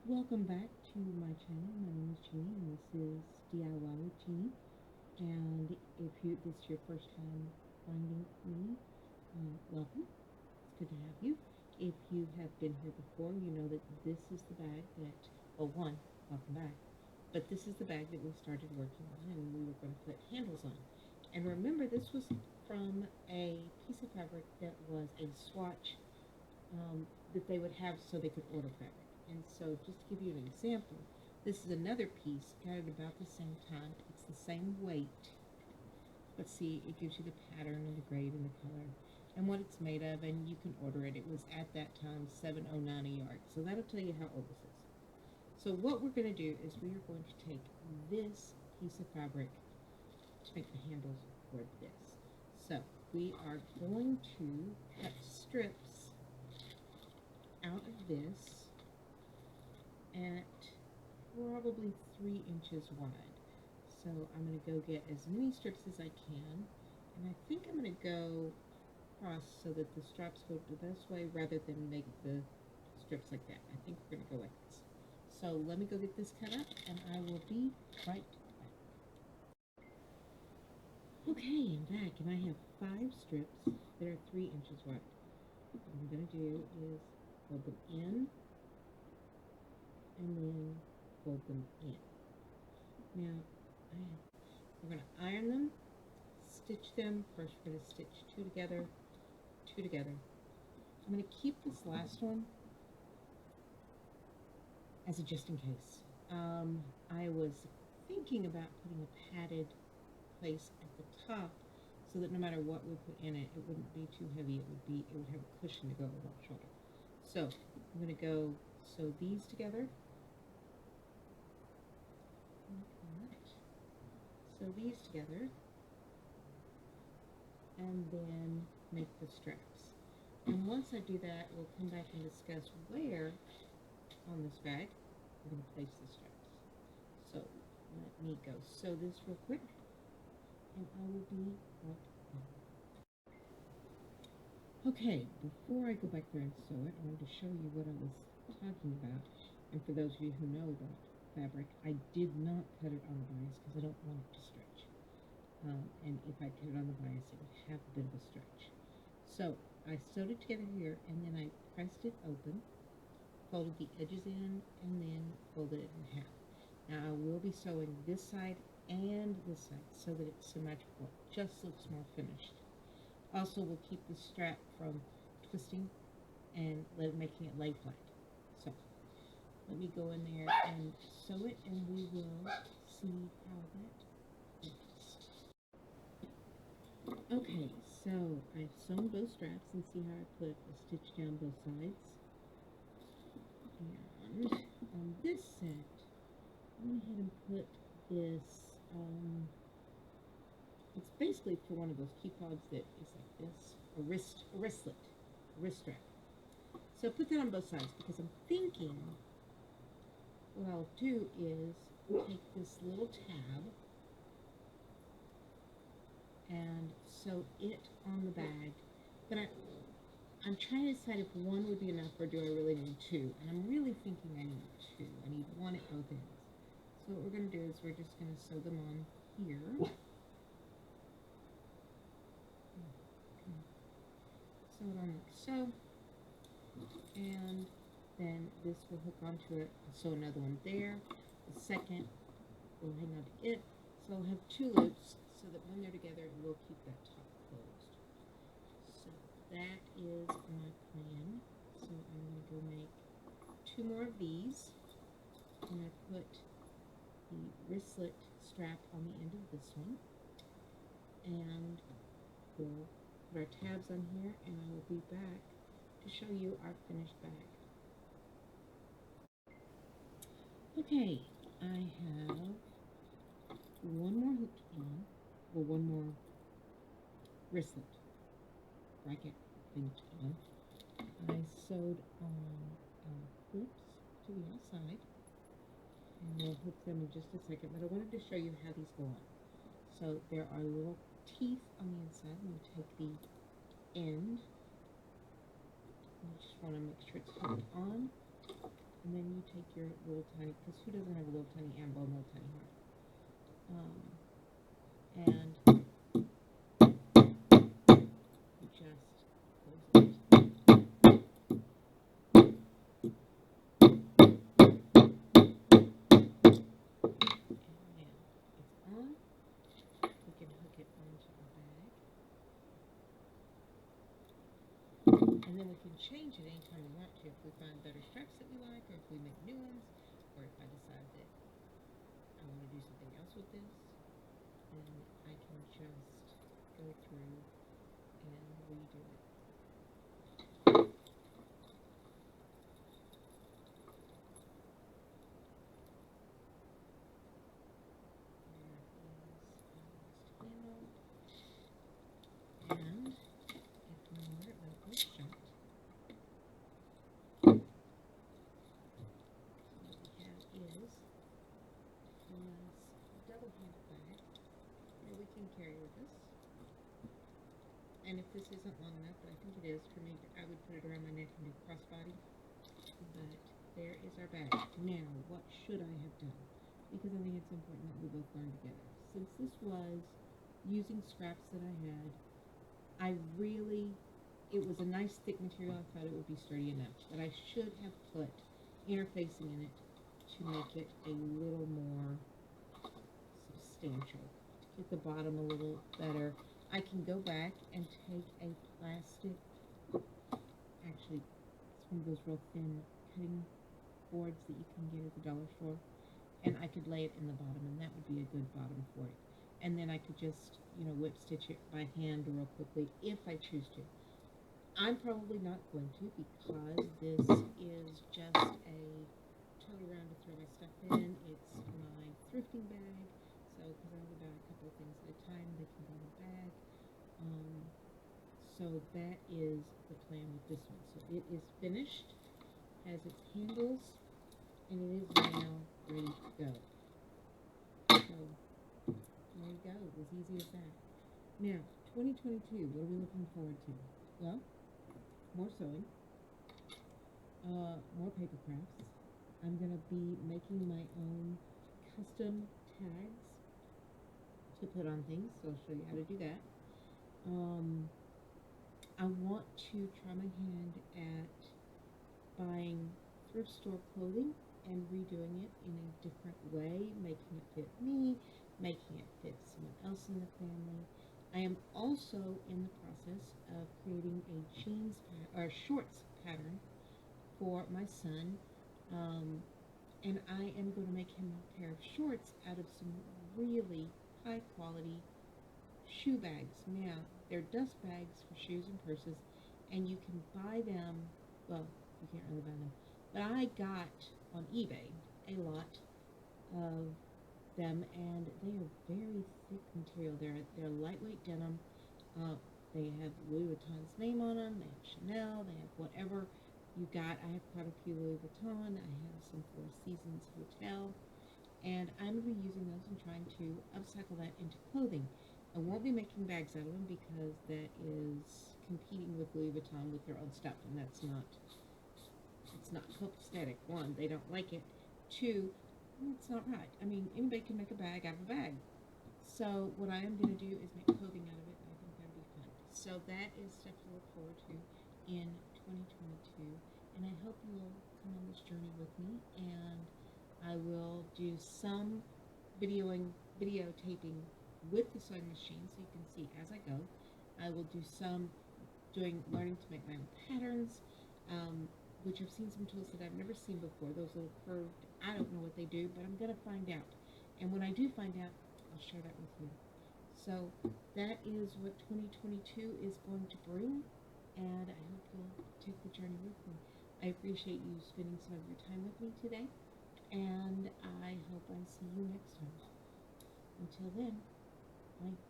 Welcome back to my channel. My name is Jeannie and this is DIY with Jeannie. And if this is your first time finding me, welcome. It's good to have you. If you have been here before, you know that this is the bag that, well, welcome back. But this is the bag that we started working on and we were going to put handles on. And remember, this was from a piece of fabric that was a swatch that they would have so they could order fabric. And so just to give you an example, this is another piece, got it about the same time. It's the same weight. Let's see, it gives you the pattern and the grade and the color and what it's made of, and you can order it. It was at that time $7.09 a yard. So that'll tell you how old this is. So what we're going to do is we are going to take this piece of fabric to make the handles for this. So we are going to cut strips out of this at probably 3 inches wide. So I'm going to go get as many strips as I can, and I think I'm going to go across so that the straps go this way rather than make the strips like that. I think we're going to go like this. So let me go get this cut up and I will be right back. Okay, I'm back and I have 5 strips that are 3 inches wide. What I'm going to do is fold them in and then fold them in. Now, we're going to iron them, stitch them. First, we're going to stitch two together. I'm going to keep this last one as a just in case. I was thinking about putting a padded place at the top so that no matter what we put in it, it wouldn't be too heavy. It would have a cushion to go over my shoulder. So I'm going to go sew these together. Sew these together and then make the straps. And once I do that, we'll come back and discuss where on this bag we're going to place the straps. So let me go sew this real quick and I will be right back. Okay, before I go back there and sew it, I wanted to show you what I was talking about. And for those of you who know about fabric, I did not cut it on the bias because I don't want it to stretch. And if I cut it on the bias, it would have a bit of a stretch. So I sewed it together here, and then I pressed it open, folded the edges in, and then folded it in half. Now I will be sewing this side and this side so that it's symmetrical. It just looks more finished. Also, we'll keep the strap from twisting and making it lay flat. So let me go in there and sew it, and we will see how that looks. Okay, so I've sewn both straps, and see how I put a stitch down both sides. And on this set, I went ahead and put this, it's basically for one of those key fobs that is like this, a wrist strap. So put that on both sides because I'm thinking what I'll do is take this little tab and sew it on the bag. But I'm trying to decide if one would be enough or do I really need 2. And I'm really thinking I need 2. I need one at both ends. So what we're going to do is we're just going to sew them on here. Sew it on like so. And then this will hook onto it. I'll sew another one there. The second will hang on to it. So I'll have 2 loops so that when they're together, it will keep that top closed. So that is my plan. So I'm going to go make 2 more of these. And I put the wristlet strap on the end of this one. And we'll put our tabs on here, and I will be back to show you our finished bag. Okay, I have one more hook on, or one more wristlet bracket thing on. I sewed on hoops to the outside, and we'll hook them in just a second, but I wanted to show you how these go on. So there are little teeth on the inside. I'm going to take the end. I just want to make sure it's hooked on. And then you take your little tiny, because who doesn't have a little tiny ambo and little tiny heart? And you just close it. And now it's on. We can hook it onto our bag. And then we can change it anytime we want to. If we find better straps that we like, or if we make new ones, or if I decide that I want to do something else with this, then I can just go through and redo it. There is our last handle. And if we want it local shut, what we have is a nice double-handed bag that we can carry with us. And if this isn't long enough, but I think it is for me, I would put it around my neck and do crossbody. But there is our bag. Now, what should I have done? Because I think it's important that we both learn together. Since this was using scraps that I had, it was a nice thick material. I thought it would be sturdy enough. But I should have put interfacing in it to make it a little more substantial. To get the bottom a little better. I can go back and take a plastic, actually, it's one of those real thin cutting boards that you can get at the dollar store, and I could lay it in the bottom, and that would be a good bottom for it. And then I could just, whip stitch it by hand real quickly if I choose to. I'm probably not going to, because this is just a tote around to throw my stuff in. It's my thrifting bag. So, because I only buy a couple of things at a time, they can go in the bag. So that is the plan with this one. So it is finished, has its handles, and it is now ready to go. So there you go, as easy as that. Now, 2022, what are we looking forward to? Well, more sewing, more paper crafts. I'm going to be making my own custom tags to put on things, so I'll show you how to do that. I want to try my hand at buying thrift store clothing and redoing it in a different way, making it fit me, making it fit someone else in the family. I am also in the process of creating a shorts pattern for my son, and I am going to make him a pair of shorts out of some really high quality shoe bags. Now, they're dust bags for shoes and purses, and you can buy them, well, you can't really buy them, but I got on eBay a lot of them, and they are very thick material. They're lightweight denim. They have Louis Vuitton's name on them. They have Chanel. They have whatever you got. I have quite a few Louis Vuitton. I have some Four Seasons Hotel, and I'm going to be using those and trying to upcycle that into clothing. I won't be making bags out of them because that is competing with Louis Vuitton with their own stuff, and it's not copacetic. One, they don't like it. Two, it's not right. I mean, anybody can make a bag out of a bag. So what I am going to do is make clothing out of it, and I think that'll be fun. So that is stuff to look forward to in 2022, and I hope you will come on this journey with me, and I will do some videotaping with the sewing machine so you can see as I go. I will do some learning to make my own patterns, which I've seen some tools that I've never seen before. Those little curved, I don't know what they do, but I'm going to find out. And when I do find out, I'll share that with you. So that is what 2022 is going to bring, and I hope you'll take the journey with me. I appreciate you spending some of your time with me today, and I hope I see you next time. Until then, bye.